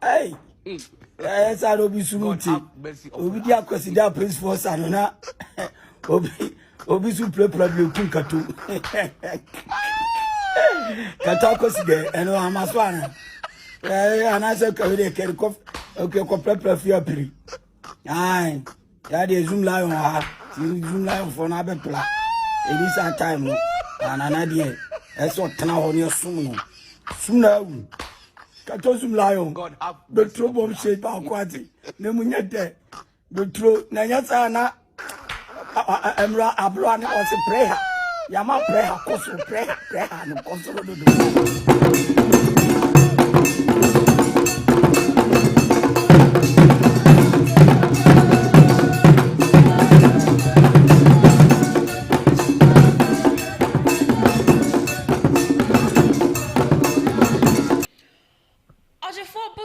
Hey, yes, I don't be sumuti. Obi dia consider Prince Force anona. Obi su play problem kunkatu. Kata consider eno amaswana. Anasa kawede keri kof. Okay, ko play fear pri. Ai, ya de zoom lion ha. Zoom lion for na be pla. It is our time no. Anana die. Eso tena ho ne sum no. Sum na wu. Kato zoom lion. Betro bom shape akwati. Ne munye de. Betro na nyasa na emra abro ani o se prayer. Yama prayer koso prayer no koso do.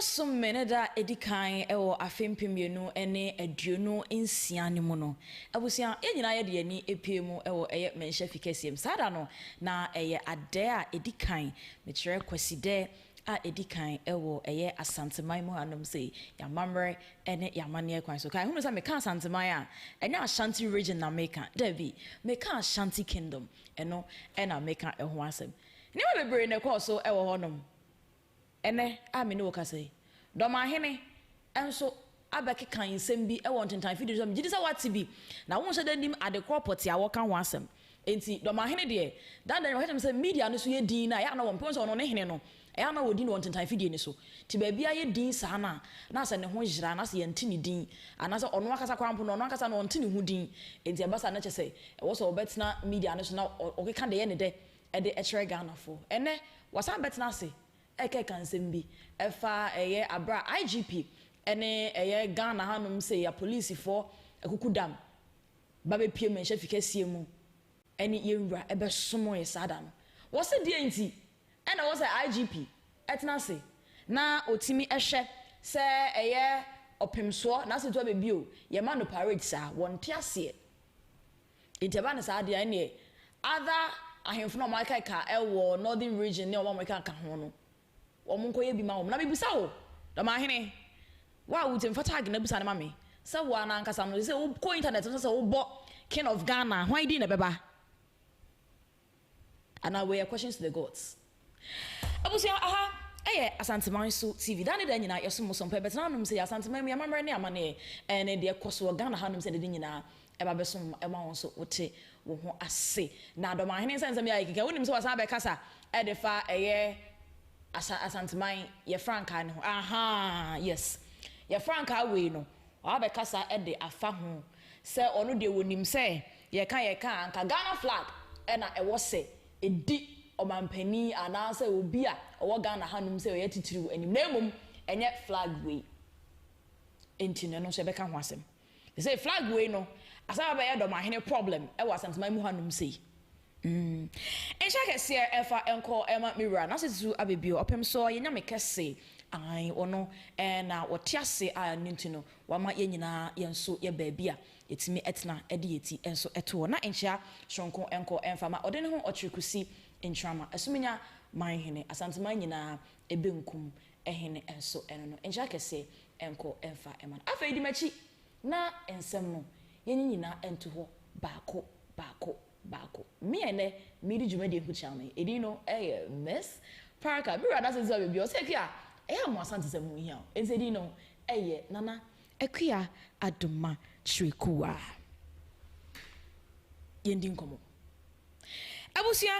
Some meneda edikan ewo afempemienu ene aduonu nsia ne mu no abusia yenyina ye de ani epiemu ewo eye menhya fikasiem sada no na eye ade a edikan me kire kwaside a edikan ewo eye asanteman mu hanom sei ya mamre ene ya mane kwan so kai hunu sa me ka asanteman a enya Ashanti region na meka dabi me ka Ashanti Kingdom eno ena meka eho asem ni we bebre ne kwa so ewo honom ene a me ne wokase Dormaa enso abeke kan nsem bi e won tentan fidi so gidi sa wati bi na won hye danim ade corporate a woka ho asem enti Dormaa de dan dan wahye say media no so ye din na ya na won penso no ne hene no ya na wodi no won tentan fidi ni so ti ba bia ye din sa na se ne ho jira na se ye ntini din ana se ono akasa kwampo no ono akasa no ntini ho din enti e basa na che say e wo so betina media no so na okeka de ye ne de e de echere Ghana fo ene wasan betina se eke kansem bi efa eye abra IGP ene eye Ghana hanom say ya police for ekukudam babe pie menhye fikasie mu ene yewura ebe somo ye sada no wo se die nti ene wo se IGP etna se na otimi ehwe se eye opemso na se to be bio ye ma no parade sa wonte ase inteba ne sa de ene other ahemfo no ma ka ewo northern region ne o ma ka ho no omunko ye bi ma wo na bibisa wo Dormaa wa wo tem fata na bisa na mame se wo ana nkasa no se wo ko internet so se wo bo king of Ghana why di na beba and now we are questions to the gods abusia aha Asanteman so TV dan da nyina yeso mo so mpa bet na num se Asanteman me amamre ne amane ene de koso Ghana hanum se de nyina e ba beso e ma won so wote wo ho ase na Dormaa sense me ayi kika wonim se wasa be kasa e de fa Asanteman ye franka ne ho aha yes ye franka we no wa be kasa e de afa ho se ono de wonim se ye ka anka Ghana flag e na e wo se edi omampani ana se obi a owo Ghana hanum se ye titiriw anim na emom enye flag we enti no so be ka ho asem say flag we no asaba be ye Dormaa problem e wa Asanteman mu hanum se Ensha kese efa enko ema mira na setu abebio opem so ye nyame kese ai ono na wotiase a nintino wama ye nyina ye nso ye baabia yetimi etna ede yeti enso eto na enhia shonko enko emfa ma ode ne ho otrikusi entrama asumenya manhene Asanteman nyina ebenkum ehene enso eno no ensha kese enko emfa ema afa edi machi na ensem no ye nyina ento ho baako me ene me di dwuma de hu chame edi no miss parka me rather say so be o say kia mo Asante se mu hia edi no nana ekua adoma chirekuwa yendi nkomo abusia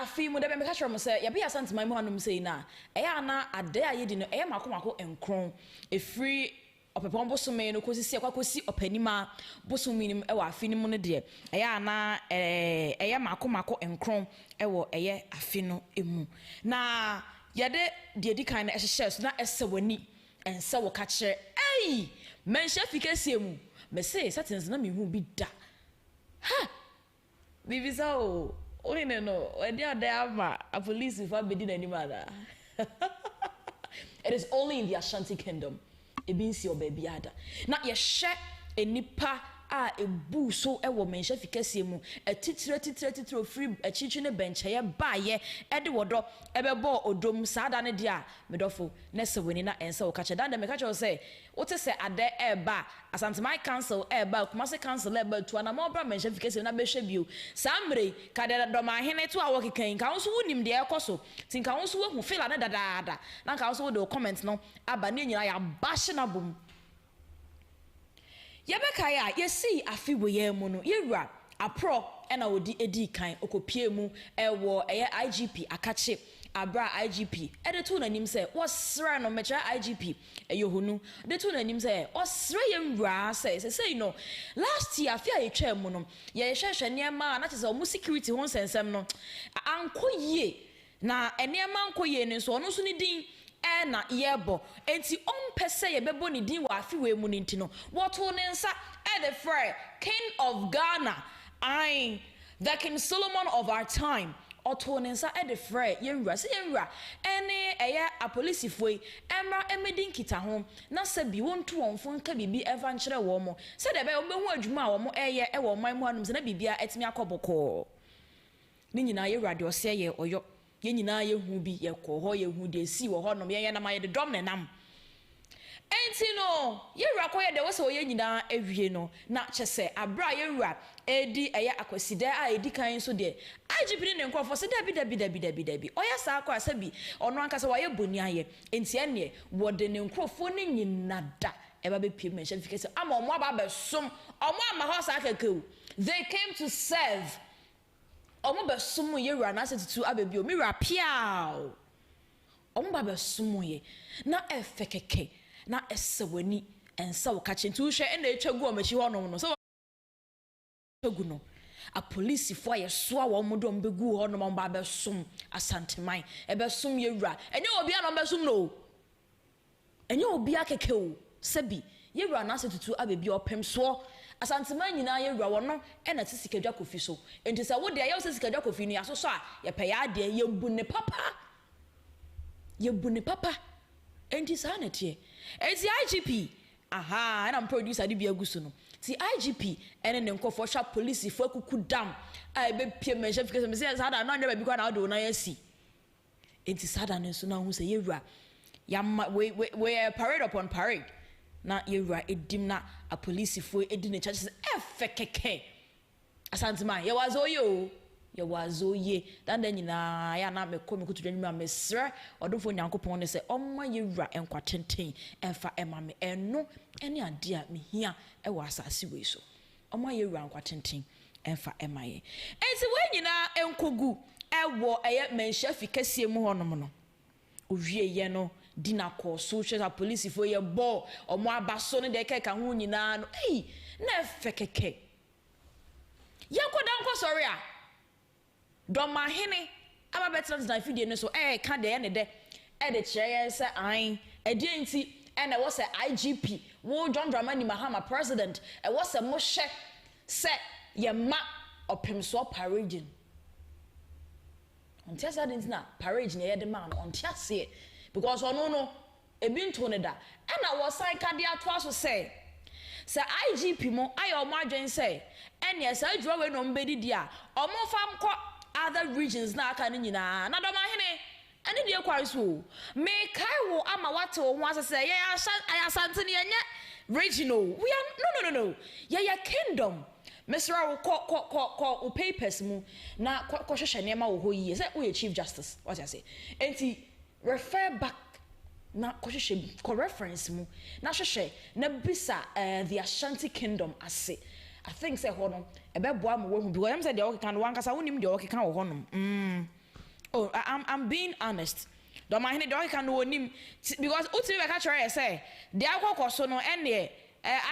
afi mu de be ka chero say ye be Asanteman mu hanum say na ana ade a yedi no makomako enkron efri opepon bosome no kosisi akwakosi opanima bosome nim ewa afinim no de ana makomako enkron ewo afino emu na yade de dikan na ehye so na esewani ense wo ka kire menhya fikasie mu me say settings na me hu bi da ha bibisa o oni no we dey ama a police for bedi na nimada it is only in the Ashanti Kingdom ebinsi obabiada na ye hye enipa a ebu so ewo menhye fikese mu titire free achichi ne bencheye baaye de wodo ebebo odom saada ne dia medofo ne se weni na ense wo kache dan de me kache wo say wote se ade eba Asantehene council eba Kumasi council eba tu na mo bra menhye fikese na behwe bio samre kade Dormaa hene to awo kekan ka wonso wonim de ekoso tinka wonso wo hu fila ne dadaada na ka wonso wo de comment no aba ne nyina ya bashe na bom Yabekaya yesi afi woye mu no yewura apro na odi edi kan okopie mu ewo eye IGP akache abra IGP de to nanim se wosra no mecha IGP eyohunu de to nanim se osra yemwura say no last year afi ayetwa mu no ye hwehwe niema na tese o security ho sensem no ankoye na eniema ankoye ne so no so ni din na yebo enti ompese ye bebo ni din wa afi we mu ni ntino woto ne nsa the frere king of Ghana the King Solomon of our time oto ne nsa the frere yenwura se yenwura ene eya apolisifoi emra emedin kita ho na se bi wonto wonfo nka bibi eva nkyere wo mo se de be obehu adwuma wo mo eye e wo man mu anum se na bibia etimi akoboko ni nyina yewura de ose ye oyo ye nyina ye hu bi ye ko ho ye hu de si wo ho nom ye na ma ye de dom ne nam enti no ye wura ko ye de wo se ye nyina ewie no na kyese abra ye wura edi eye akwaside a edi kan so de IGP ne nkofo se dabi oya sa akwa asabi ono ankasa wa ye boni aye enti ene wo de ne nkofo ne nyina da e ba be pie mention fikese ama omo aba be som omo ama ho sa akakew they came to serve omo be sumu ye wura na setutu abebi o mi wura piao omo ba be sumu ye na efekeke na esewani ensa wo kache nti wo hwe na etwagu omachi ho no so etwagu no a police fo ye soa wo mo dom begu ho no mo ba be sum Asantehene e be sum ye wura enye obi a no be sum no enye obi akeke o sebi ye wura na setutu abebi opem so Asantehene nyina ye wura wono e na tisikadwa kofi so enti se wo de ye tisikadwa kofi ni aso so a ye paya de ye bu ne papa enti sa na tie enti IGP aha na producer de bia gusu no ti IGP ene ne nkofo sha police fo kuku dam a be pie menhye fikese me say sada na nya ba bi kwa na do na yasi enti sada ne so na hu se ye wura ya we parade upon parade na yewura edim na a police fo edi ne church efekeke Asantehene ye wazoye dan nyina ya na mekomi kutu dwuma mesre odofo nyankopon ne se omma yewura enkwatenten emfa emame eno ene ade a mehia e wa asase we so omma yewura enkwatenten emfa emaye enti we nyina enkogu ewo eye menhye fikese mu honom no owie ye no dina ko so hwe police fo ye bo omo abaso ne de keka ho nyina no na efekeke ye kodan ko sorry a Dormaa hene aba betra na fidie no so ka de ne de de kire se an edi enti na wo se IGP wo John Dramani Mahama president wo se mo hye se ye ma opemso parade on tiasa didn't na parade ne ye de ma on tiase because ono no ebi nto ne da na wo san ka de ato aso se IGP mo ayo mo adwen se ene se adwo we no mbedi dia omo fam ko other regions na aka ni nyina na Dormaa hene ene de kwari so me kai wo ama wate wo ho asese ye Asantehene enye regional we are no ye kingdom Mr. wo ko papers mu na ko hwehwe nema wo ho yi say we chief justice what I say enti refer back na ko hwehwe ko reference mu na hwehwe na bisa the Ashanti Kingdom ase I think say hono ebeboa mo wehu because am say de okeka no wankasa wonim de okeka wo honom oh I'm being honest Dormaa hene de okeka no wonim because utimi be ka kire say de akọkọ no ene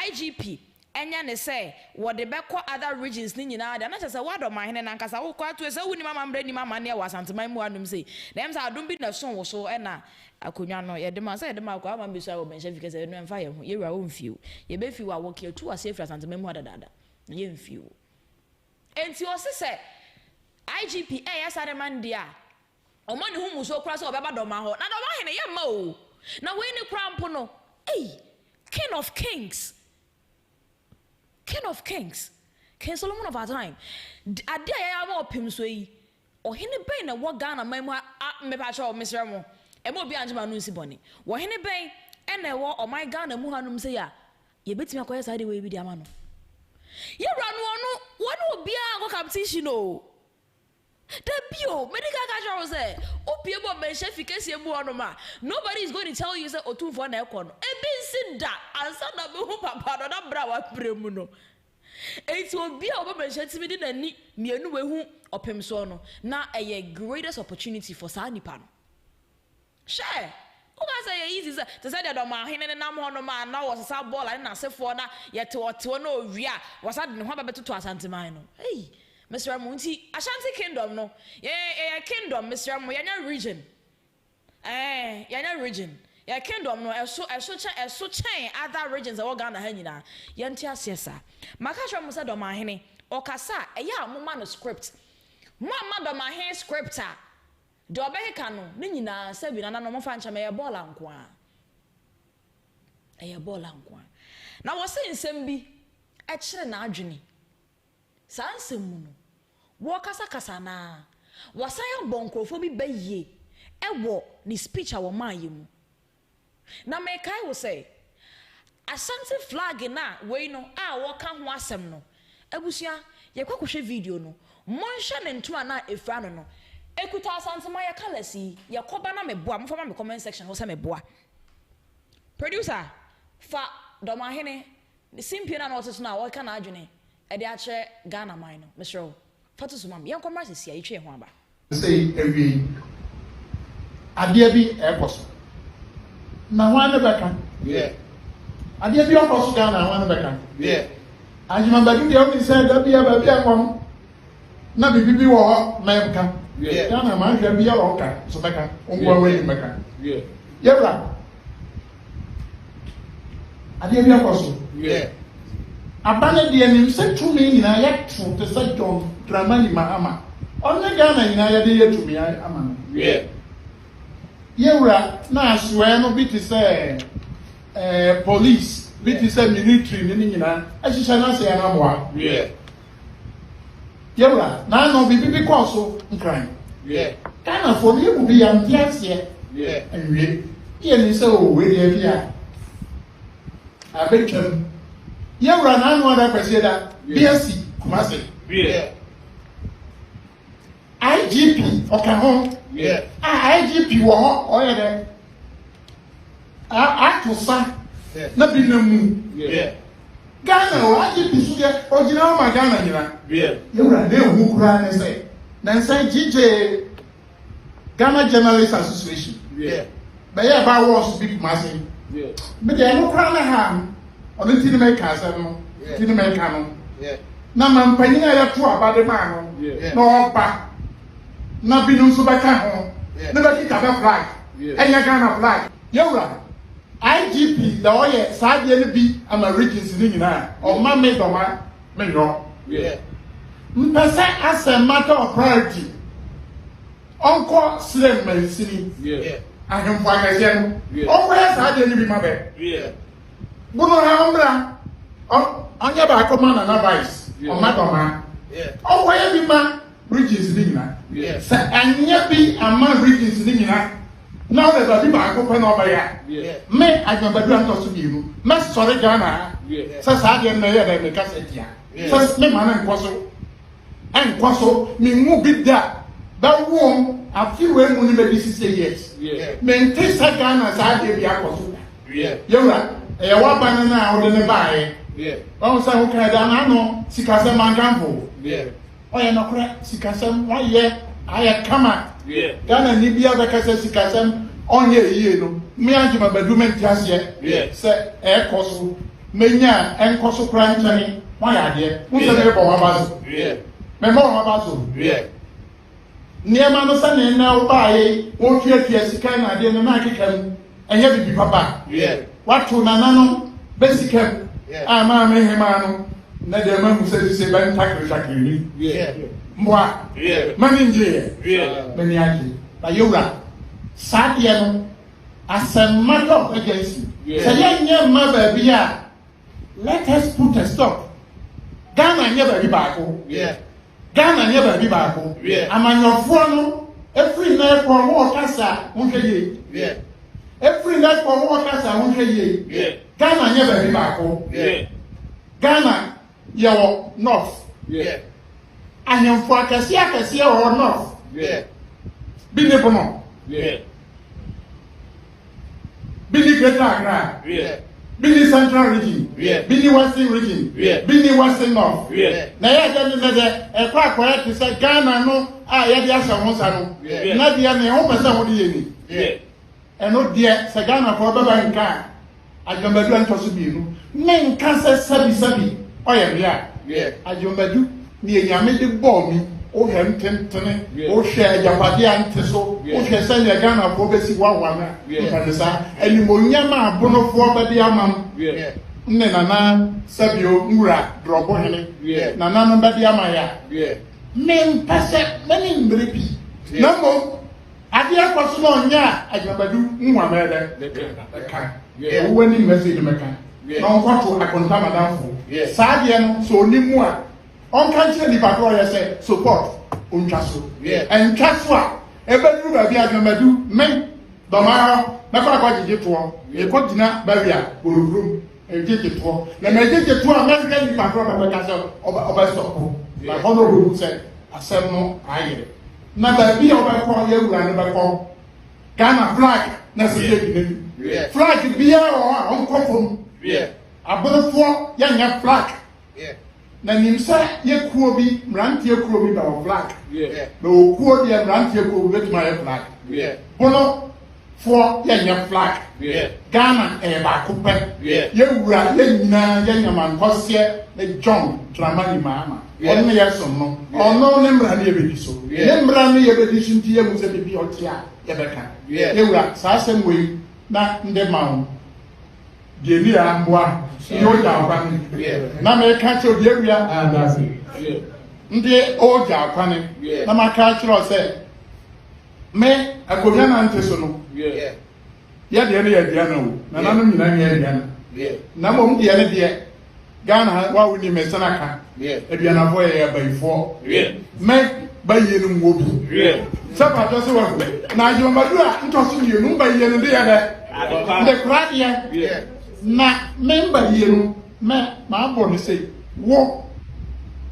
IGP enya ne say wo de beko other regions ni nyina de na say wa Dormaa hene na nkasa wo kwato say wonim amambre ni mama ne wa Asantehene mu anum say dem say adom bi na son wo so na akonwa no ye de ma say de ma kwa amambe so wo menhye fikese no emfa ye ho ye wura wo mfiu ye be fi wa wo ke tu ase fi Asantehene mu adada ye mfiu enti o se IGP yasare man dia o man hu muso kura so obeba Dormaa ho na Dormaa hene ye ma o na we ni kura mpo no king of kings King of Kings, King Solomon of our time. Adia ya mo pimsoi. Ohene ben na wo Ghana memo me pa cho Mr. Mo. E mo bi anjima no nsi boni. Wo hene ben e na wo o my Ghana mu hanum se ya. Ye betimi akoye side we bi di ama no. Ye ra no ono obi a go competition o. Debio medical casual say opiebo mention fikesi emu ono ma. Nobody is going to tell you say Otumfuo na ekọ no. E bin sin da ansa na be hu papa no na bra wa premu no. Enti obi a obo mention timi di na ni mienu we hu opem so no na a greatest opportunity for sa nipa no. Share. Who can say easy say to say that ma hene na mo no ma na was sa ball na sefo na yete wote no wia was ad ne ho ba beto Asantehene no. Hey, Mr. Munti, Ashanti Kingdom no. Yeah, kingdom Mr. Mo yanya region. Yanya region. Yeah, kingdom no so chain other regions e wo Ghana ha nyina. Yenti asesa. Maka hwe mo say do ma hene okasa eya mo manuscript. Mo ma do ma hene scripter. Do obeka no ne nyina sabi na no mo fa ncha me ye ball anko a. Eye ball anko a. Na wo se nsem bi e kire na adwene. Sa nsem mu no wo kasa na wasan bonkrofo bi baye ewo ni speech a wo man yemu na me kai wo say Asante flag na we no a wo ka ho asem no abusua ye kwakohwe video no monhwe ne nto na efra no ekuta Asante ma ye kalasi ye koba na meboa mo fa ma comment section ho say meboa producer fa Dormaa the simpie na no so na wo ka na adwene e de ache Ghana mine no Mr. Fatu sumam yan komra sisi ayi twe ho aba say ewi ade bi e koso na wan ne beka ade bi o koso Ghana wan ne beka ajima bagi de o ni say da bia ba bia kom na bibi wo ho na beka Ghana man hwe bia wo ka so beka onwa we ni beka yebra ade bi o koso abane de anim se tumi nyina ya tu te se John Dramani Mahama onne Ghana nyina ya de yetumi ama yewura na aswe no bi te se police bi te se military ni nyina ahihya na se ya na boa yewura na no bi koso nkran Ghana for me bu bi ya ntiase anwie ye ni se o we de bia abetwam yewura na anu ada kwese da BSc Kumasi IGP okaho IGP wo ho oye de atusa na bi na mu Ghana o IGP su de original ma Ghana nyina yewura de hu kura ne say na nsan GJ Ghana Journalists Association ba ya ba wo su bi Kumasi be de no kura na ha onu tini me ka asem no tini me ka no na mampanyina ya to abade ma no na oba na binu nso beka ho na ba kita ba flag enya Ghana flag yewura IGP da oye saade ne bi ama regions ni nyina o ma me do ma me yo mpesa as a matter of priority onko slem man sini ahemfo agase no onko ya saade ne bi ma be Buno ha ombra anya ba akoma na vice o madoma o koye bi ma bridges ni na sa anya bi ama bridges ni na na o ba bi ba akoma na oba ya me agbabadu anto so biiru me sori Ghana sa sa de na ye da me kasa dia sa me ma na nkwaso me mu bi da ba wo afiwe mu ni be 6 years me nti sa Ghana sa de bi akoso yewra e wa bana na o de ne bae o sa ho ka da na no sikasem mankampo o ye no kra sikasem wa ye aya kama Ghana ni bia ba kasa sikasem onye yie no me anjuma badumenti ase se e koso menya enkoso kra nchani wa ya de mo se ne bo wa bazo me mo wa bazo niema no sa ne na o bae o tuatua sika na de no na akekam enye bibi papa watu nanano besikam ama mehema no na de ma musa se ban takre shakiri mwa mani nje mani yake ba yura sadia no asemato agency say nya ma ba bia let us put a stop Ghana nye ba bi baako Ghana nye ba bi baako amanyɔfoɔ no every night for wo kasa wo hwɛ yie every night for wo kasa wo hwɛ yie Ghana nye ba bi baako Ghana yɛwɔ north ahemfo akɛseɛ akɛseɛ wɔ north bi ne bono bi ne Greater Accra Bini Central Region, Bini Western Region, Bini Western North. Na ya jẹ́ ní sẹ́sẹ́ ẹ̀kọ́ àkọ́yẹ́ ti sẹ́ Ghana no a yẹ́ di aṣọ wọn sanu. Na diẹ ni ẹ̀hún pẹ̀sẹ̀ wọn di yé ni. Ẹnu diẹ sẹ́ Ghana fọ bẹ́ẹ̀ bá nǹkan àjọmbẹ́dú ẹ̀ ń tọ́sí bí inú. Ní nǹkan sẹ́ sẹ́bi ọ̀yẹ̀ bíà. Àjọmbẹ́dú ni èyàn mi di bọ́ọ̀ mi. O hẹ ntentene o hwẹ japade ante so o hwẹ sẹ yẹ Ghana fo besi wa na nkanisa enimonyam abonofo bedi amam ne nana sabio nwura drobo hene nana no bedi amaya men pase mani mbrepi na mo ade akoso na onya ajabadu nwa mede ka o wani message meka na onkoto akonta madamfo saade no so onimu a on country ni ba ko say support on twaso en twaso a ebeduru ba bia dwamadu men Dormaa na kwa jije to e ko dina ba bia borobrom e jije to na me jije to a men ni ba ko ba ka so oba stop na hono ru say asem no ayere na ba bia oba ko ye wura ne ba ko Ghana flag na se je bi flag bia o on ko fom abonofo ya nya flag na nimsa ye kuo bi mrantie kuo bi ba flag na okuo de mrantie kuo bi betuma ye flag bono for ye nya flag Ghana e ba ko pe ye wura ye nyina ye nyaman kose na John Dramani Mahama onne ye som no ono ne mra ne ye bedi so ne mra ne ye bedi so nti ye mu se bi otia ye beka ye wura sa asem we na nde mawo Geni amboa yo ja kwani na me ka che odi awia adase ndi o ja kwani na ma ka che se me akonya na nte so no ye de ne ye dia na wo na nanu nyina ye dia na mo ndi ye ne de Ghana wa woni me sanaka e dia na boye ya baifo me baye no ngobi sapa to se wa na jo madu a nto so ye no baye no de ya de krade na member yenu ma abo ni say wo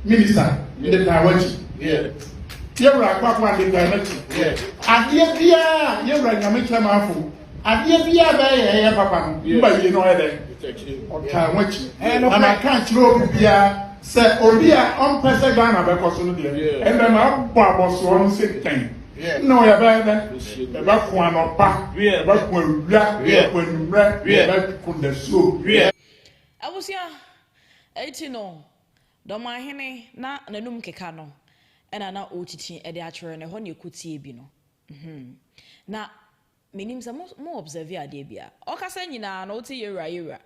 minister in the Tawachi yewra kwakwa de Tawachi adie bia yewra nyame chama afo adie bia ba ye papa no mba yenu ede o Tawachi na kan chiro bia se obi a on pese Ghana be koso no de e be ma abo aboso no se tan no ya ba da ba ku anopa ba ku awura ba numra ba ku ndeso abusia eti no Dormaa na nanum keka no ena na ochichi e de atwere ne ho ne ekutie bi no na menim sa mo observe ade bia o kasa nyina na oti yewura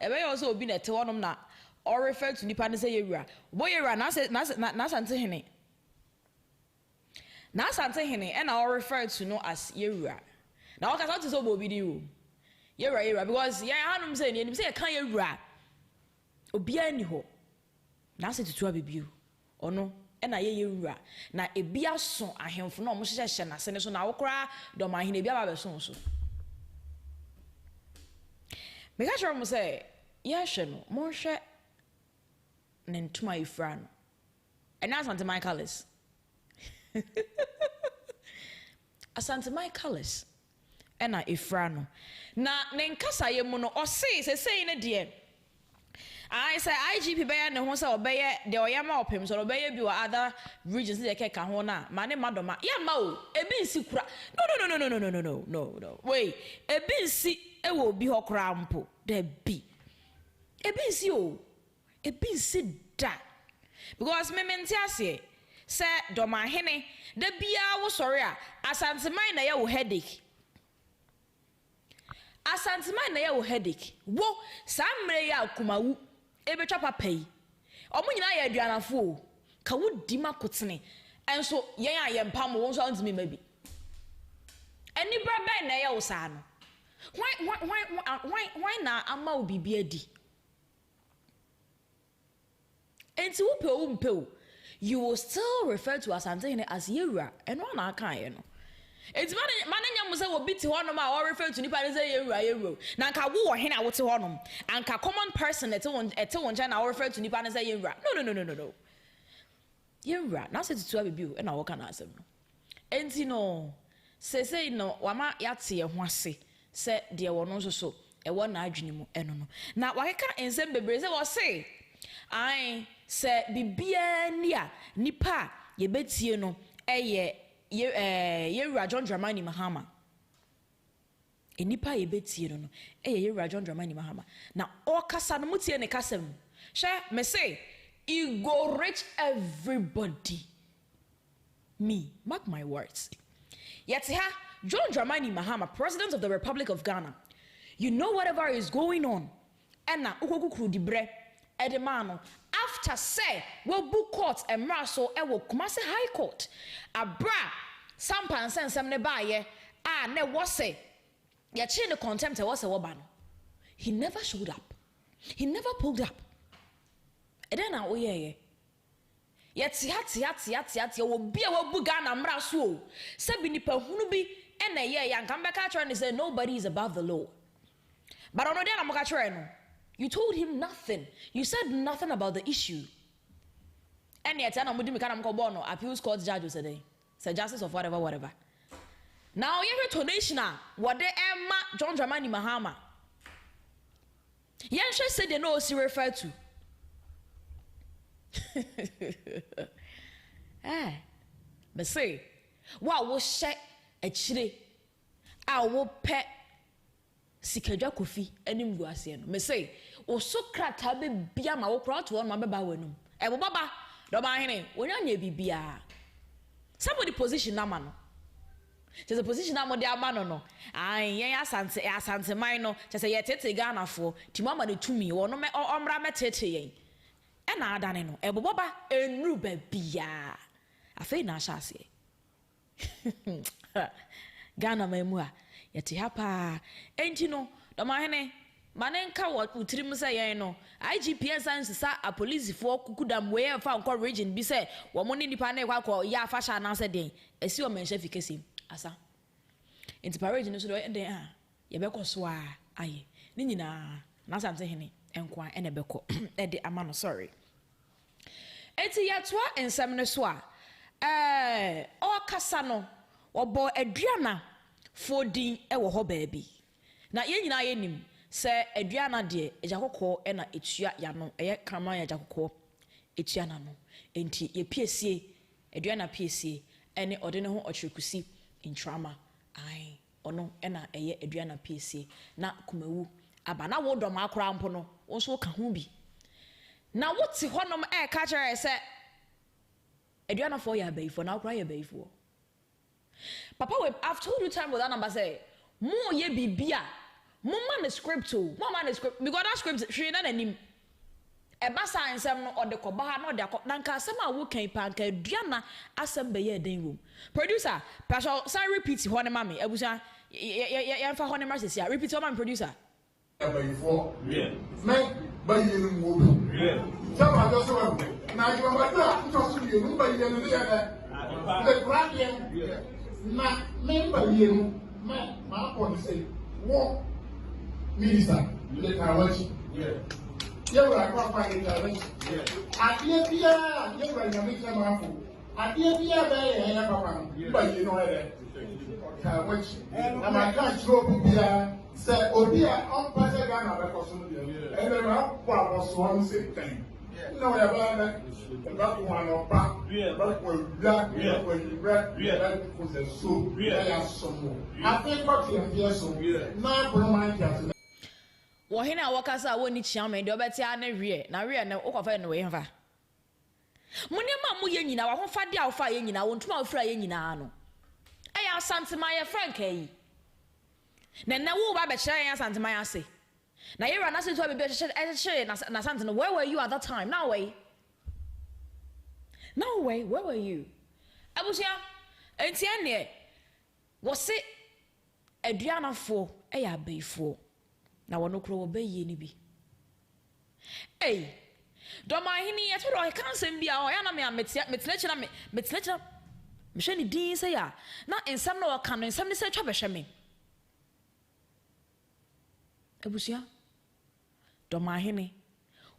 ebe yo so obi na te wonom na or refer to nipa ne say yewura bo yewura na Asantehene na Asantehene and I refer to no as yewura. Now I can't say obi di o. Yewura because hanum say ni say kan yewura. Obi ani ho. Na say tutu abibiu. Ono na yewura. Na ebi aso ahemfo na omo hye na se ne so na wokra Dormaa ebi aba be so. Me ka sure mo say ye hwe no mo hwe ne ntuma ifra no. Ena Asante my colors. Asante my colors ena ifrano na nenkasa ye mu no o sei ne de I say IGP be ya ne ho say obeye de oyama opem so obeye bi wa other regions de keka ho na ma ne madoma ya ma o ebi nsi kura no wait ebi nsi e wo bi ho kura mpo de bi ebi nsi o ebi nsi da because me mente ase say Dormaa da bia wo sori a Asanteman na ya wo headache Asanteman na ya wo headache wo samre ya kumawu ebetwa papa yi omo nyina ya aduanafo ka wo di makotene enso yen a ye mpam wo nso antimi mabi eni braba na ya wo sa no why na ama wo bibia di Enti wo pe you will still refer to Asantehene as Yewura. Eno na aka ye no. Enti mane nyam se wo biti honom a or refer to nipa ne say Yewura. Na nka wo wo hena wo te honom. Anka common person ete won ncha na refer to nipa ne say Yewura. No. Yewura na se tutu abibi na wo ka na asem no. Enti no say no wama yate ye ho ase se de wo no so e wo na adwene mu eno no. Na wakeka ensem bebre se wo say ai se bibia nipa ye betie no eye Yewura John Dramani Mahama. Nipa ye betie no eye Yewura John Dramani Mahama. Na o kasa no mutie ne kasem. She me say it go reach everybody. Me, mark my words. Yet John Dramani Mahama, President of the Republic of Ghana. You know whatever is going on. Ena ukokukru dibre edemano after say we book court and so e wo Kumasi High Court. Abra sampan sensem ne baye ne wose ya chi the contempt e wose woba no. He never showed up. He never pulled up. E den na oyeye. Yet wo bia wo buga na mra so se bi nipa hunu bi ena ye ya nka mbeka try and say nobody is above the law. But on the na try no. You told him nothing. You said nothing about the issue. And yet na mudi me kana mko no appeals court judge say justice of whatever. Now you donation what the Emma John Dramani Mahama. Yan said they know she refer to. But say, what was share a chile? I will pet Sikadwa Kofi enim gu ase no. Me say, o so krata be bia ma wo kra to on ma be ba wanum. E bo baba, do ba hene, wonya nya bibia. Somebody position na ma no. There's a position na mo de ama no no. Ai, yen asante man no, che say ye tete Ghana fo, ti mama de tumi wo no me omra metete yen. E na adane no, e bo baba enru ba bia. Afei na asase. Ghana memu a yete hapa enti no do ma hene manenka utirim say yen no IGPS ansesa a police for kukudam we fa nko region bi say wo mo ni nipa na kwa ya fa sha na say den esi o menhye fikesi asa enti parade no so den ye be koso a aye ni nyina na Asantehene enkwa ene be ko e de ama no sorry enti yatoa ensem ne so a o kasa no obo aduana fodin e wo ho baabi na ye nyina ye nim se aduana de ejakokko e na etua ya no eye kama ya ejakokko etua na no enti ye piesie aduana piesie ene ode ne ho ochirekusi intrama ai ono e na eye aduana piesie na kumawu aba na wo dom akora mpo no wo so ka ho bi na woti honom e ka kire se aduana fo ya baifo na akora ya baifo. Papa, I've told you time with that number say, more ye bibia, more manuscript too, more manuscript, because that script, she done any a bassa and some or the cobaha, no, the nanka, some are working panka, Diana, assemble ye day room. Producer, Pasha, sorry, repeat one, mammy, I was a for honey mercy, repeat one man producer. Before, yeah, by you move, yeah, some are just one. Now you are not to you, but the grand na member you my point say what minister the Karachi you are quite the Karachi adia bia you are nyame chama fo adia bia be ye papa but you know that Karachi na my can show bia say obi a on pass Ghana be ko so no dia e be ma kwa so one say thing no ya ba about one or back, about one black, when you read, because there's so, I think what you hear so, now, Brahman. Wahina wakasa woni chiame do beti ane wie na wie na okofa no we hfa munema mu ye nyina wa ho fade a wo fa ye nyina wo ntuma wo fra ye nyina no eya Asantema ye frank yi na wo ba be kire ya Asantema ya se na ye ra na se to be kire na Asantema where were you at that time now way no way, where were you? Abusia, entiane, was it aduana fo, eya beifo. Na wano kro be ye ni bi. Hey, Dormaa ya to I can't send be our enemy and metlecha Mishani Dean say ya. Not in some no can in some say Chabashami. Ebusia Dormaa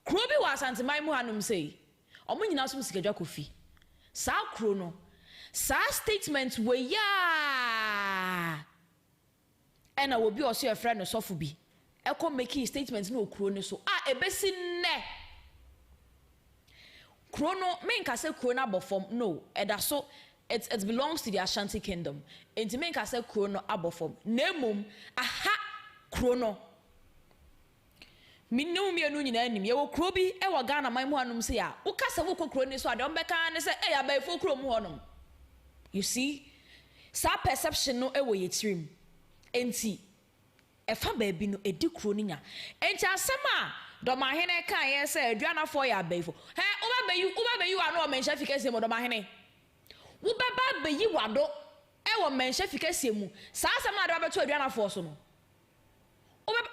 Krobi was anti my muhanum say. Omo nyina so sika Kofi. Sa krono. Sa statement we ya. And I will be also a friend of Sofubi. Eko making statements no krono so. Ebesi ne. Krono men ka say krono abofom no. Eda so it belongs to the Ashanti Kingdom. Enti men ka say krono abofom. Nemum aha krono. Minnu mienu nyina anim ye wo krobi e wo Ghana man mu anum se ya wo kasa wo kokro ni so ade ombeka ne se e ya ba ifo kro mu honom. You see sa perception no e wo yetrim enti e fa ba bi no e di kro ni nya enti asema Dormaa kan ye se aduanafo ya ba ifo he wo ba bayi wa no o menhia fikase mo Dormaa wo ba bayi wado e wo menhia fikase mu sa asema ade ba to aduanafo so no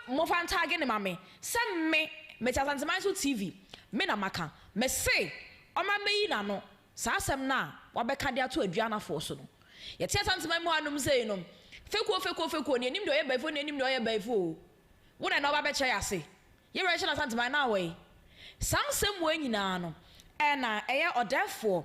mo fan tag ne mame se me Asantehene TV me na maka me say o ma meyi na no sa asem na wa be ka dia to aduana fo so no ye tie Asantehene mu anum say no feko ni enim do ye baifo ni enim do ye baifo wo na ba be che ase ye re che na Asantehene na we sansem wo nyina no e na eye odefo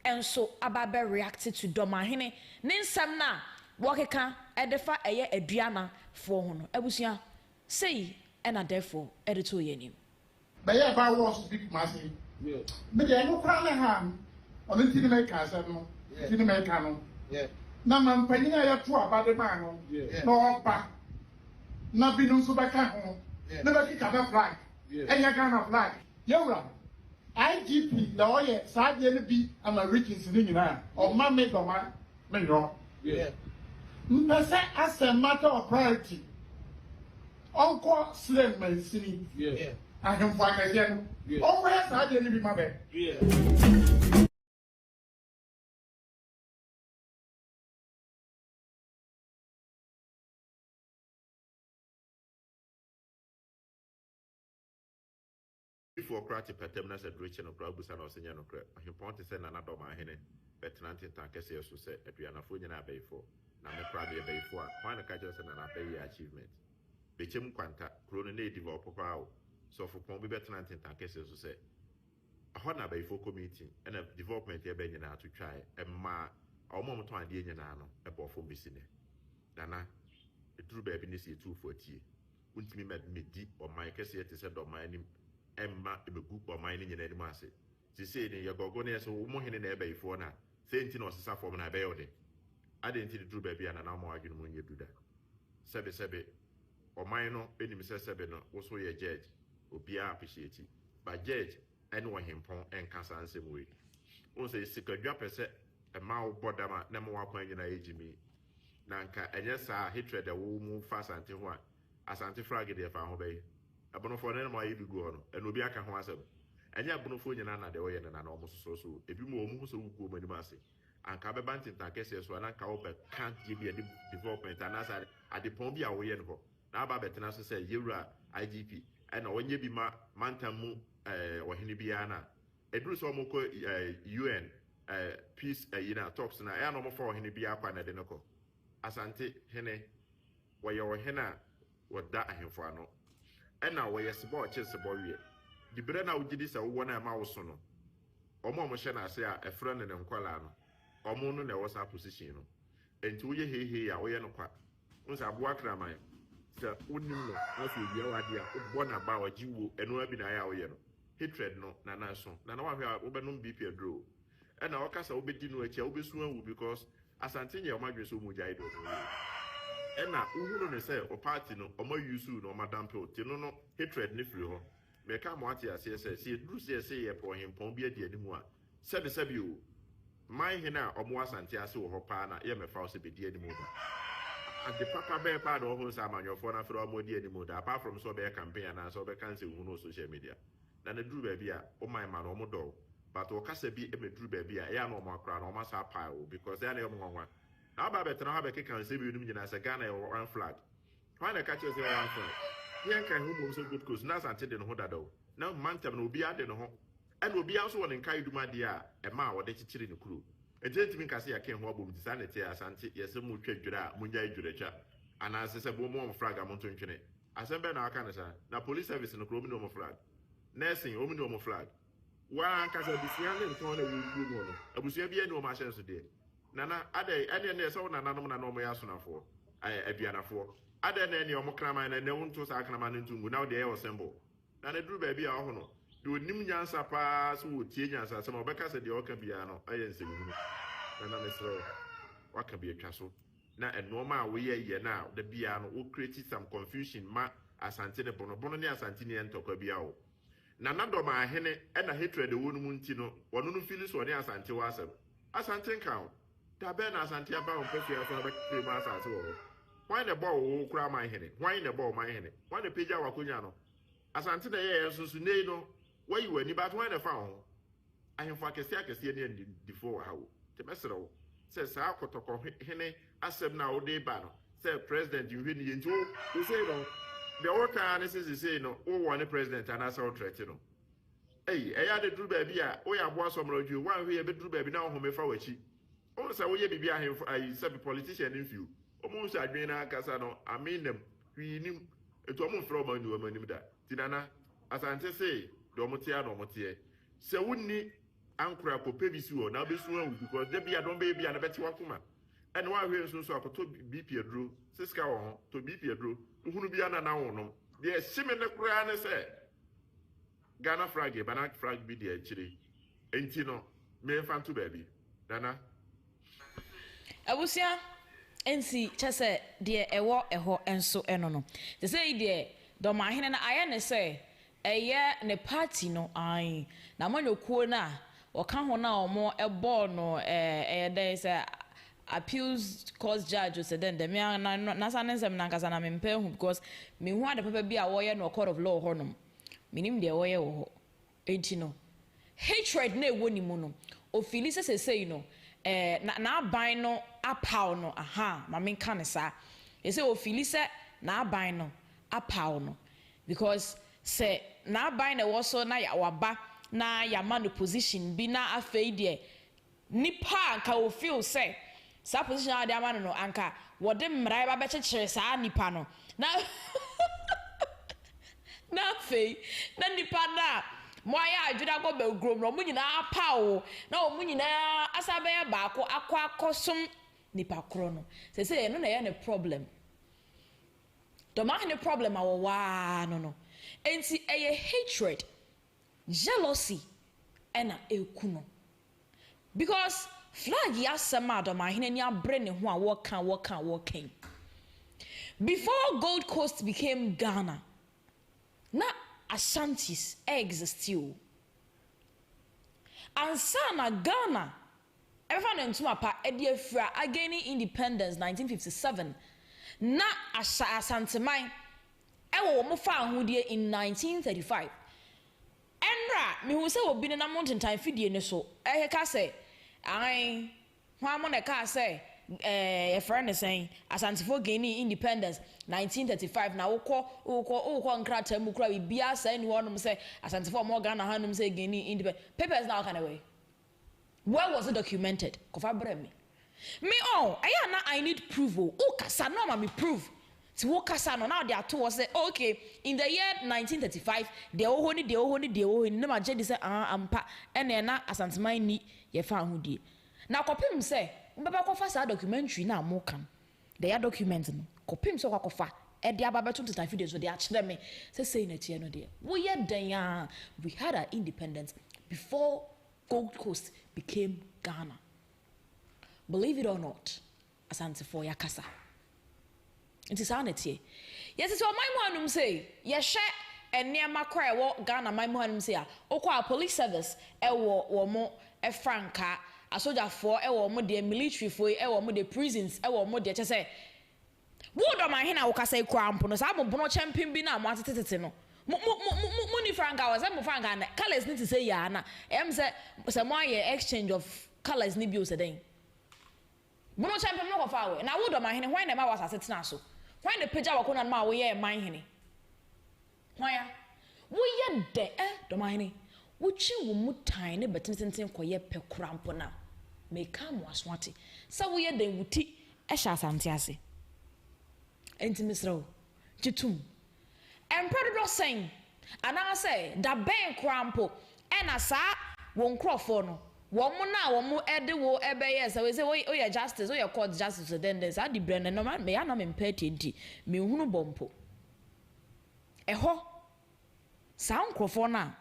enso aba be react to Dormaa ne nsem na wo keka edefa eye aduana fo ho no abusia say and therefore editor yenim but yeah ba was big massive yeah me dey no kra na ham on ntini me ka say no ntini me ka no yeah na man panyina ya to abade ma no no ba na bi no so ba ka ho na ba kika ba flag enya Ghana flag yewra IGP na oye sa de ne bi ama Richards ni nyina o ma me Dormaa me no yeah say as a matter of priority Uncle Slim Mancini. Yeah. I can find again. Oh, yes, I didn't be my bed. Yeah. Before Crati Patemna said Rich and Crabus and Osinian, I point to send another Dormaa, but Nanti Tankes also said, if you are not fooling a bay for. Now, the Crabby a bay for, find a catchers and an abbey achievement. Bechem Quanta, Crone native or Papa, so for Pombi Betanant and Tankes also said, a honor bay for committee and a development here being to try and ma or moment to idea nano, a bofo missing. Nana, a true baby is 240. Wouldn't me met me deep or my cassette is said of my name. Emma a group or mining in any mass. She said, "You're going to so more in a bay for now. Saint or suffer when I bailed it. I didn't see the true baby and an arm arguing when you do that. Sebe, or minor, any Mrs. Sebeno, also a judge, will be appreciated. But judge, anyone him pong and cancer and same way. Also, a secret drop a mouth bodama, number 1 point in a age me. Nanka, and yes, I hatred the will move fast until one. Asante fragile if I obey. Abono for no more you go on, and will be a can answer. And ya bono for yana the way and an almost so. If you move so go many massy. And Cababant in Tankes, so I can't give you a development and as at the Pombia away and go. Now, Babetanasa said, Yura, IGP, and when you be Mantamu or Hinibiana, a Bruce Omoko UN peace talks and I am no more for Hinibia Panadenoco. Asantehene, where your henna would die him for no. And now where yes about chess about you. The Brena would this a 1 mouse sono. Or more Moshana say a friend and Qualano. Or mono there was a position. And to ye he away no quack. Once I walk around my sir, wouldn't know as you your idea one about you and no been I away. Hatred no, Nana son. Nana one here open BP a draw. And our casa will be dinner at Chelby soon because Asantehene or Madrid so mujaido. And now, who don't say or party no, or more you soon or Madame Pill, no hatred niflu. Make come what you say, Bruce say for him, Pombia de anymore. Said the Sabu. My henna or more Santiago or Hopana, Yama Fauci be dear anymore. And the Papa Bear part of whose I'm on your phone after all more dear anymore, apart from so bear campaign and so bear cancel who knows social media. Then the Drew baby, oh my man, or Modo. But Ocasa be a Drew baby, I am no more crown or must have pile because they are no one. Now, Babette, now have a kick and save you as a Ghana or one flag. Find a catcher as one flag. Here can who so good cause nas until the hodado. Now mantam no be added no home. And will be also one in Kaiduma dia, a ma or the chichi in the crew. A gentleman can say I came home with sanity Asante, yes, some would trade Jura, Munja Jurecha, and as I said, one flag a mountain chine. As I been our canasa, now police service in the Chrominum flag. Nursing, Ominum flag. Why can't I be young and corner with you? I was here no machines today. Nana, Ade, any so Nana no me asuna for. I be an for. Other than your mocraman and no one to Sacraman into now the air assemble. Nana drew baby a hono. Do Nimjan Sapas who change as some of Becca said the Okabiano, I ain't saying. And I'm slow. What can be a castle? Now, a normal way a year now, the piano will create some confusion. Ma Asantene Bonoboni Asantini and Tokabiao. Nana Dormaa and a hatred the woman Tino, or no feelings or the Asante Wasam. Asante count. Taben Asantia bound Pessia for the 3 months as well. Why the ball will cry my henny? Why the ball my henny? Why the Pija Wacuñano? Asantene air Susuneno. Where you were, but when I found, I am for a Cassian before how the Messero says, how could talk Henny, as said now, day banner, said President, you really enjoy. You say, no, the old kind is saying, no, oh, one president, and I saw threat, you know. Hey, I had a true baby, we are one some of you, one we have a true baby now, home if I were cheap. Also, we be behind him, I said, a politician in few. Almost I mean, Casano, I mean them, we knew it almost from a new woman, Tinana, as I say. Domotia. Se wuni ankura ko pebisi o na besu awu because there be a don baby and a better wakuma. And why we so akoto BP adro, siska wo ho to BP adro, hunu bi ana na wo no. De shime ne kura ne se Ghana flag e bana flag bi de achire. Enti no me fanto baby. Dana Abusia ensi chese de ewo eho enso eno no. They say de Dormaa hene na aye ne say ne party no ai na manyokuo na oka ho na omo ebo no there is a appeals court judge said then me na sanesem na nkasa na mempe hu because me hu ade papa bi a woye no court of law honum minim de woye wo ho enti no hatred na ewo ni mu no ofili say no na aban no apaw no aha ma me nka ne sa e say ofili say na aban no apaw no because say na aban na wo so na ya waba na ya man position bi na afei de nipa anka o feel say sa position ade amano no anka wo de mrai ba be chekere sa nipa no na na afei na nipa na mo aya adwuda go be grom no mo nyina apawo na o mo nyina asabe ba akwakosom nipa kro no say no na ya ne problem Dormaa ne problem awo wa no enti eye hatred jealousy ena ekuno because flag ya sama Dormaa hene ni abre ne ho a wokan before Gold Coast became Ghana na Ashantis exist still ansana Ghana ever na ntuma pa edi afra againing independence 1957 na Asanteman ewo mo fa ahodie in 1935 enra me hu se obi na mountain time fidie ne so ka say ai hwa mo na ka say your friend is saying Asantefo gaining independence 1935 na wokọ nkrata mu kura bibia say ni wonum say Asantefo mo Ghana hanum say gaining independence papers now kind of way where was it documented kofa brem me I need proof kasa no ma me proof ti wo kasa no now they are told say okay in the year 1935 de ohoni na ma je di say ampa ene na Asanteman ni ye fa ahodie na kopim say mbaba kofa sa documentary na mo kan they are document no kopim so kofa e de ababa 25 videos so they actually me say na tie no de wo ye dan we had our independence before Gold Coast became Ghana. Believe it or not, Asantefo yakasa. It is sanity. Yes, it's what my mom say. Yes, share and near my cry what Ghana my mom say. Okwa police service or more a franca, a soldier for or more the military for or more the prisons or more the say. Would on my hen I say cramp on us. I'm a champion bina wanted no. Money franca was I'm franca. Colors need to say yana. Say some exchange of colors need you saying. Mono champion no far away. Na wodo ma hene when na ma was asetena so. When the page wa kona ma wo ye man hene. Why? We de Dormaa Wuchi wo mutai ne betintintin koye pe krampo na me kam waswati sa wo ye den wuti ehya asante ase enti misro jitum empredo sen ana say da ben krampo ena sa wo nkrofo no wo mu na wo mu ede wo ebeye sa we say wo ye justice wo ye court justice so then there's adi brand no man me ya na me mpeti enti me hunu bompo eho sa nkrofo na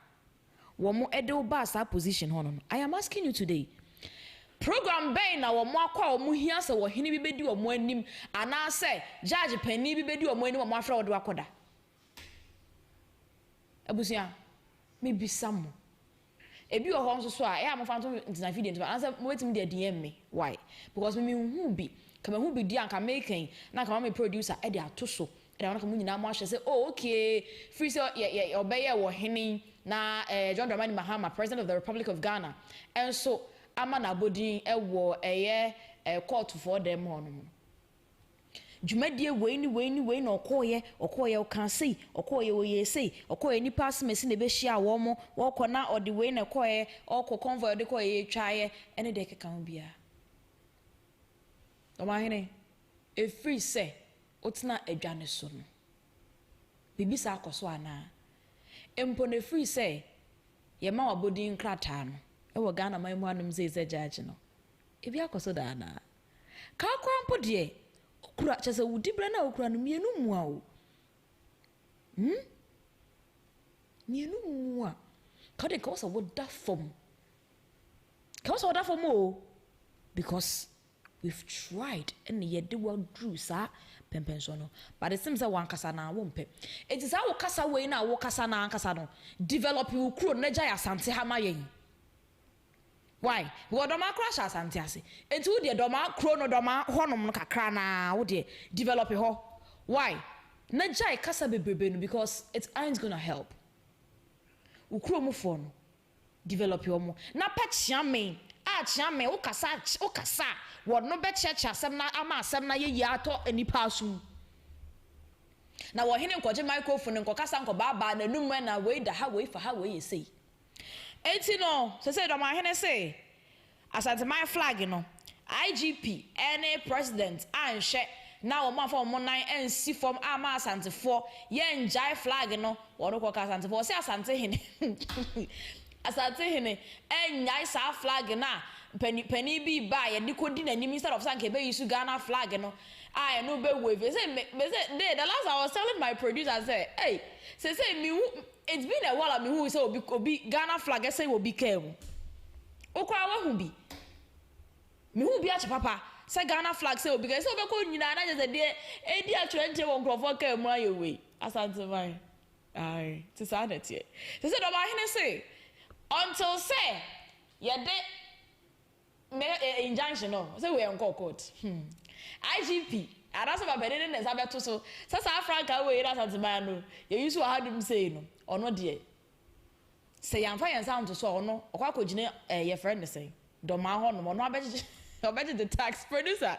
womo edo ba sa position hono no. I am asking you today. Program bay na womo akwa womo hia se wo hene bi bedi womo anim ana se judge pani bi bedi womo anim womo afra wodo akoda. Abusia me bisam. Ebi wo ho nso so a e am fa nto na video nto ana se mo wetim de DM me. Why? Because me hu bi kama hu bi di anka making na kama me producer e de atoso. E na kama nyina mo ahwe se oh okay free so ye obeye wo hene na John Dramani Mahama, President of the Republic of Ghana, and so amana bodin ewo court for them on. Jumedie we no okoye o kan sei okoye wo ye sei okoye ni pass mesi na be hia wo mo wo kona odi we na koye oko convoy de koye twaye ene de keka ho bia. Dormaa e free say otina adwane so no. Bibi sa akoso ana. Empone free say ye ma wabodi nkrata no e wo Ghana man mu anum ze judge no e bia koso da na ka kwampo de okura chese wudi bra na okura no mienu mu a o mienu mu a ka de ka so woda fom o because we've tried and ye de well drew sa pempenso no but it seems that one kasa na wo mpe it is how kasa we na wo kasa na kasa no develop you kro na gya asante ha mayen why wo Dormaa crash asante ase enti wo de Dormaa kro no Dormaa honom no kakra na wo de develop ho why na gya kasa bebrebe no because it ain't gonna help wo kro mu fo no develop yo mo na pa chiame a chiame wo kasa wo no be cheche asem na ama asem na ye ato anipa asum na wo hene nkoje microphone nkokasa nkobaba na num na we da ha we fa ha we sei enti no se Dormaa hene say asante my flag no IGP any president anhwe na wo mafo mo nan ensi form ama asantefo ye njai flag no wo no koka asantefo se Asantehene enyai sa flag na penny bi ba ye dikodi na nim instead of sanke be use Ghana flag no I no be wave say the last I was telling my producer say hey say me it's been a while me who say obi Ghana flag say obi kem okwa wa hu bi me hu bi a papa say Ghana flag say obi say obi ko nyina na just dey e di a 20 won crofo kem ayo we asante man ai to sanity say Dormaa hene say until say ye de me injunction no say we enko court IGP araso ba bede ne za beto so sasa Africa we ira santima no ye use how dem say no ono de say yamfa yen sound to so ono okwa kogine ye friend say Dormaa ho no ono abeje the tax producer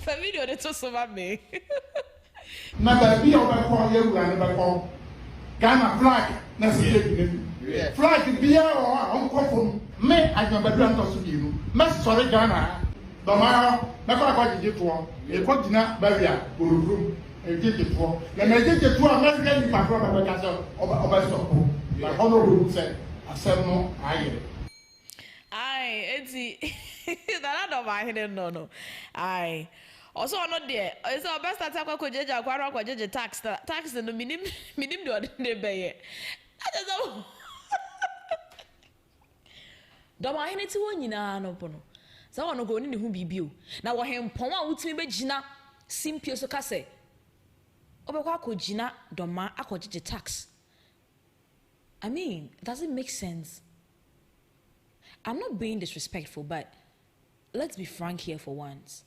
for video de to so ba me na ba bi o ba ko ye wura ne ba ko Ghana flag na se ye flag bia on kofom me agbadura ntoso bienu me sorry Ghana Dormaa na kwa jije e ko dina baria borofrom e jije to na jije to a me ga ni pakro ba ka so oba so ko na honorable say asem no aye eti that Dormaa hidden no aye also no there it's our best attack ko jeje akwara ko jeje tax no minim de de beye ajazo Dormaa hene ti wonyina no pono sa wono go ni hu bibio na wo hempon a wutimi begina simpie so kase obekwa akogina Dormaa akogije tax I mean does it make sense? I'm not being disrespectful but let's be frank here for once.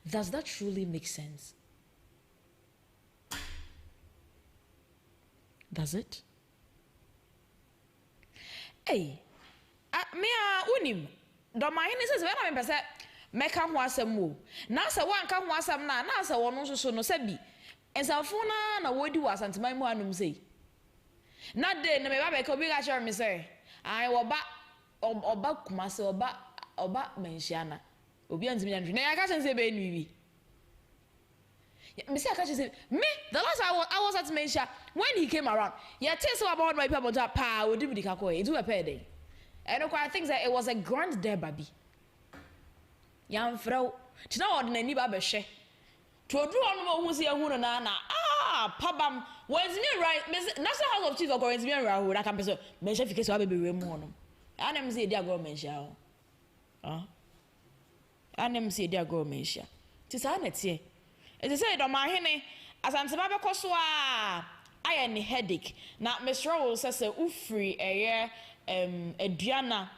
Does that truly make sense? Does it? Hey, me unim. Dormaa hene says when I'm pese meka ho asem wo. Na se wan ka ho asem na se wono so no se bi. Ensafo na wodi wo asanteman mu anum sei. na de na me ba be ka obi ga share me say ai oba kumase oba menhiana obi antimi na na ya ka say be nwi me say I catch say me the last I was at Mensia when he came around. Yeah, tell so about my people to pa we do ka ko e do a pay day. And I think that it was a grand day baby. Yam frau tina ordinary ba be hwe. To do on mo hu se ehunu na pabam when's me right National House of Chiefs or when's me right that can be so Mensia fike so be mu no. Anem say dia go Mensia o. Anem say dia go Mensia. Ti sa na tie. It is said Dormaa Asantehene be koso a aye headache na Mr. Will say ufri aduana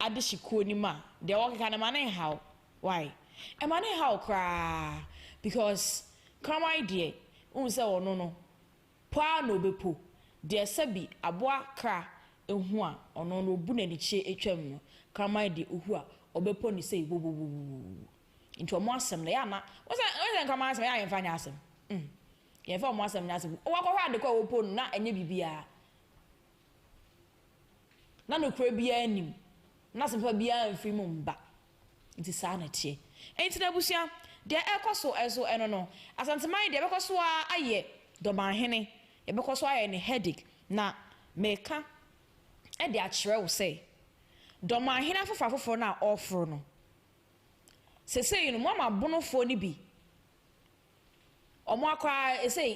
adishiko ni ma de work kan man how why e man how kra because come idea say ono no pa no bepo de sabi aboa kra ehu a ono no bu na ni che etwam no come idea ohu a obepo ni say bo into mo asem na ya na what's come asem ya yemfa nya asem yemfa mo asem nya asem o wakọ de kwa opo na enye bibia na no kura bia anim na sempa bia amfiri mu mba nti saa na tie enti na busia de ekoso eso eno no Asantehene de bekoso a aye Dormaa ye bekoso aye ne headache na meka e de akere wo say Dormaa afofo na ofro no say no mama bonofo ni bi omo akwa say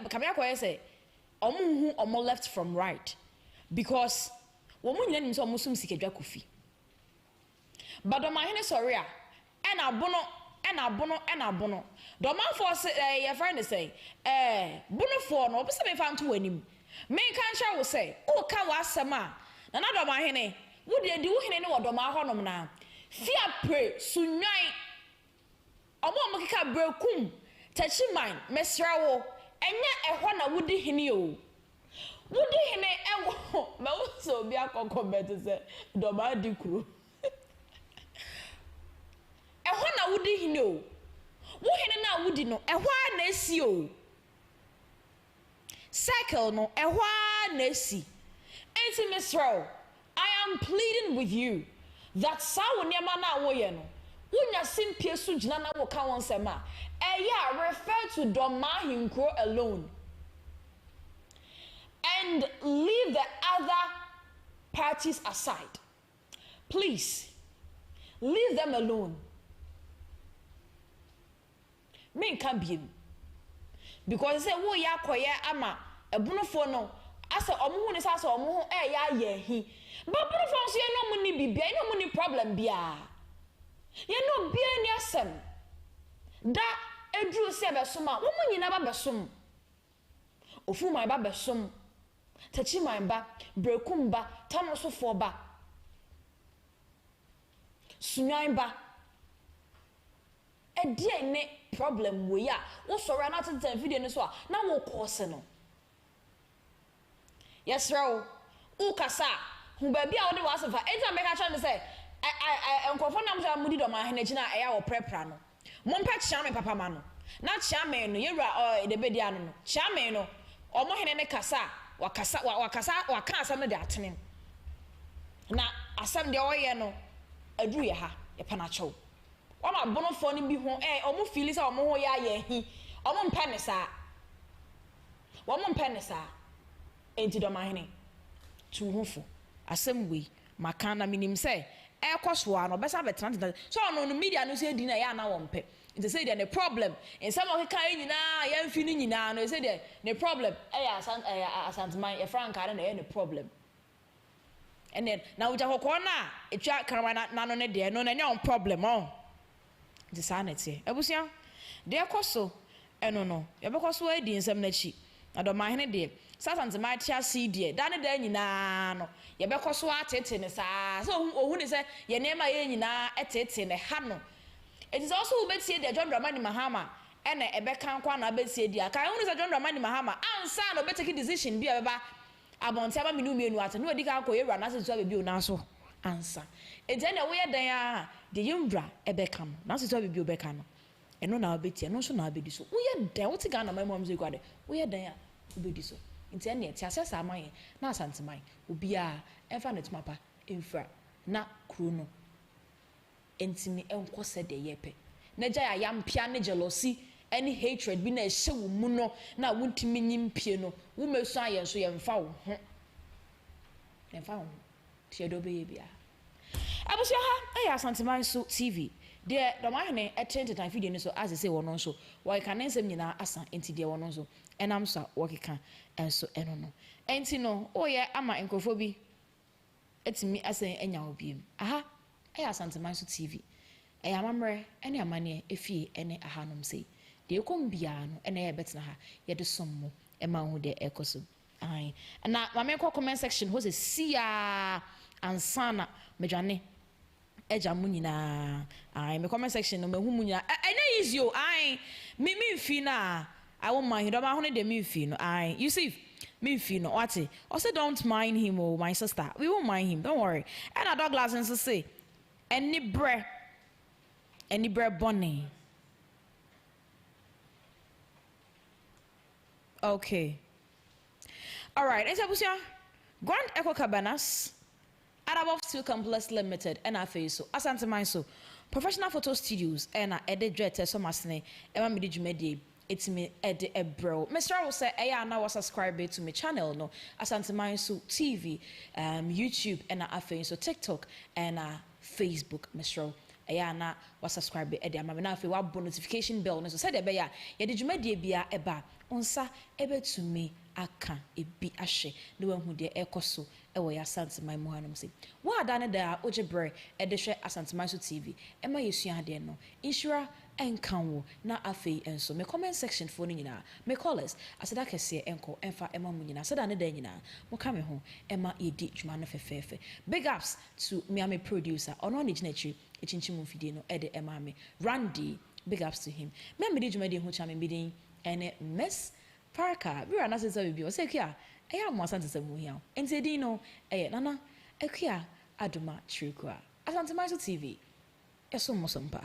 kamya kwa say omo hu omo left from right because wo mu nyina nim so omo sum sikedwa kofi but Dormaa sorry a ena bono Dormaa for say your friend say bonofo no obese me fa nto wanim me kan sha wo say o ka wa asema na Dormaa wo de di wo hene ne wo Dormaa honom na fia pre sunwan omo kika brekum tachi mine mesrawo enye ehọ na wudi hene o wudi hene ewo ma wo so bi akọkọ bet se Dormaa dikro ehọ na wudi hene o wo hene na wudi no ehọ na esi o cycle no ehọ na esi enti mesrawo I am pleading with you that sawo niema na wo ye no unya simpie su gina na wo ka won sema refer to Dormaa hinkro alone and leave the other parties aside. Please leave them alone. Me can be because say wo ya koye ama ebunofo no asa omo hu ni sa so omo hu ya hi but ebunofo so ye no mu ni bibia no mu ni problem bia ye no bia ni asem da edru se besoma wo mu nyina ba besom ofu mai ba besom tachi mai ba brekum ba tanosofo ba sunyan ba edie ne problem we ya wo sori na tenten video ni so a na wo course no yes ro u kasa hu ba bia wo de wasefa enta me ka cha me say enkofo nam ja mudi Dormaa gina eya wo prepra no mompa chia me papa ma no na chia me no yewura de bedi ano no chia me no omo hene ne kasa waka asam no de atene na asam de oye no adu ye ha ye pana chew wama bonofo ni bi ho omo feel say omo ho ya hi omo mpa ne sa enti Dormaa gene tu hofo asam we makana minim say ekoso no besa betrant so no media no say di na ya na wompe it say there the problem in some of kan nyina ya mfi ni nyina no say there the problem Asantehene ya frank are na the problem and then now we just ko na etwa karama na no ne de no na nya problem oh the sanity ebusia de ekoso eno no ye bekoso adi nsem na chi na Dormaa gene de Asantehene tia CD dane da nyina no ye bekoso atete ne saa so ohu ne se ye nema ye nyina etete ne ha no it is also ubetie de John Dramani Mahama ene ebeka kwa na betie dia kan hu ne se John Dramani Mahama ansa no betake decision bia beba abonte aba minu mienu ate no odika akọ yewura na sesu abebi ona so ansa ente na wo ye dan a de yewura ebeka no na sesu abebi obeka no eno na obetie no so na abedi so wo ye dan wo ti ga na my mom say kwade wo ye dan a obedi so nti ene ti asese aman na asanteman obi a emfa ne tumapa emfra na kuro no entimi enko se de yepe na gya ya mpia ne jealousy any hatred bi na ehye wo mu no na wontimi nyimpie no wo mesu aye so ye mfa wo ho emfa wo tie do be ye bia abusia ha eya Asanteman so TV de Dormaa hene etrend tan video ni so as say wono so wo ka nsem nyina asan enti de wono so enam so wo keka enso eno no enti no oye ama enkofo bi etimi asan enya obiem aha eya Asanteman so TV eya mamre ene amane efie ene ahanom sei de ekombia no ene ye betena ha ye de sommo ema hu de ekoso ai na mame ko comment section ho se sia ansana medwane eja mu nyina ai me comment section no mehu mu nyina ene easy o ai me mfi na I won't mind him. I want to me feel no. I you see me feel no. What? Also don't mind him, oh my sister. We won't mind him. Don't worry. And a Douglas and to say any bread bunny. Okay. All right. Esa busia. Grand Echo Cabanas. Arabov Steel Complex Limited. And I feel so. Asanteman so. Professional photo studios. And I edit dread so masne. Emma me did it's me ed bro. Mr. will say I now subscribe to my channel no Asanteman so TV, YouTube and so TikTok and Facebook. Mr. I na was subscribe ed am na afi wa notification bell no so said be ya ye de dwumadie bia eba onsa ebe to me aka ebi ahye ne wahu de ekoso ewo ya Asanteman mu hanom se wa ada ne da ojebre ed hwe Asanteman so TV ema yesua de no insura enkanwo na afei enso me comment section for nyina me callers aseda kese enko emfa ema mu nyina aseda ne da nyina mo ka me ho ema yedi dwuma no fefefe. Big ups to me am a producer ono ne ginachi echinchimu video no ede ema me Randy, big ups to him. Me am di dwuma de ho cha me bidin ene Miss Parker we are na say bi o say kia eya mo Asante mu hia enti din no nana ekia adoma trikwa Asanteman so TV eso mo sompa.